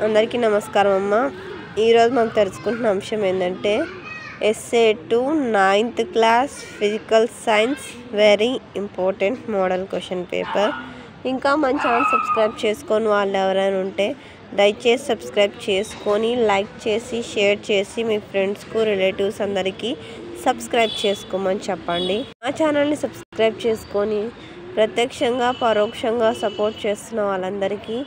అందరికీ నమస్కారం అమ్మ. ఈరోజు మనం తెలుసుకుంటున్న అంశం ఏంటంటే S 2 9th class physical science very important model question paper. ఇంకా మన ఛానల్ సబ్స్క్రైబ్ చేసుకొని వాళ్ళు ఎవరైనా ఉంటే దయచేసి సబ్స్క్రైబ్ చేసుకొని లైక్ చేసి షేర్ చేసి మీ ఫ్రెండ్స్కు రిలేటివ్స్ అందరికీ సబ్స్క్రైబ్ చేసుకోమని చెప్పండి. మా ఛానల్ని సబ్స్క్రైబ్ చేసుకొని ప్రత్యక్షంగా పరోక్షంగా సపోర్ట్ చేస్తున్న వాళ్ళందరికీ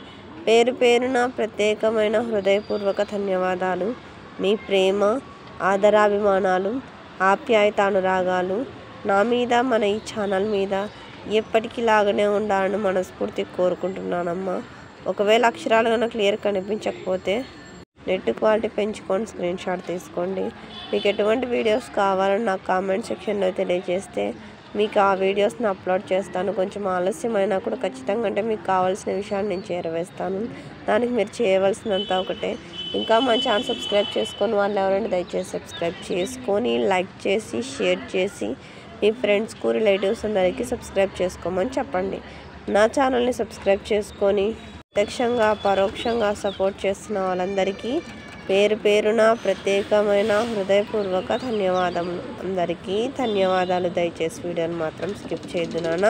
పేరు పేరున ప్రత్యేకమైన హృదయపూర్వక ధన్యవాదాలు. మీ ప్రేమ, ఆదరాభిమానాలు, ఆప్యాయతానురాగాలు నా మీద, మన ఈ ఛానల్ మీద ఎప్పటికీలాగానే ఉండాలని మనస్ఫూర్తిగా కోరుకుంటున్నానమ్మా. ఒకవేళ అక్షరాలు కనుక క్లియర్ కనిపించకపోతే నెట్ క్వాలిటీ పెంచుకొని స్క్రీన్ షాట్ తీసుకోండి. మీకు ఎటువంటి వీడియోస్ కావాలని నాకు కామెంట్ సెక్షన్లో తెలియజేస్తే మీకు ఆ వీడియోస్ని అప్లోడ్ చేస్తాను. కొంచెం ఆలస్యమైనా కూడా ఖచ్చితంగా అంటే మీకు కావాల్సిన విషయాన్ని నేను చేరవేస్తాను. దానికి మీరు చేయవలసినంత ఒకటే, ఇంకా మన ఛానల్ సబ్స్క్రైబ్ చేసుకొని వాళ్ళు ఎవరైనా దయచేసి సబ్స్క్రైబ్ చేసుకొని లైక్ చేసి షేర్ చేసి మీ ఫ్రెండ్స్కు రిలేటివ్స్ అందరికీ సబ్స్క్రైబ్ చేసుకోమని చెప్పండి. నా ఛానల్ని సబ్స్క్రైబ్ చేసుకొని ప్రత్యక్షంగా పరోక్షంగా సపోర్ట్ చేస్తున్న వాళ్ళందరికీ పేరు పేరున ప్రత్యేకమైన హృదయపూర్వక ధన్యవాదములు. అందరికీ ధన్యవాదాలు. దయచేసి వీడియోని మాత్రం స్కిప్ చేయొద్దు నాన్న.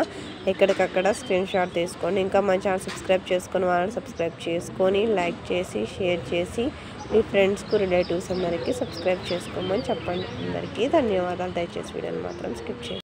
ఎక్కడికక్కడ స్క్రీన్ షాట్ తీసుకోండి. ఇంకా మన ఛానల్ సబ్స్క్రైబ్ చేసుకొని వాళ్ళని సబ్స్క్రైబ్ చేసుకొని లైక్ చేసి షేర్ చేసి మీ ఫ్రెండ్స్కు రిలేటివ్స్ అందరికీ సబ్స్క్రైబ్ చేసుకోమని చెప్పండి. అందరికీ ధన్యవాదాలు. దయచేసి వీడియోని మాత్రం స్కిప్ చేయండి.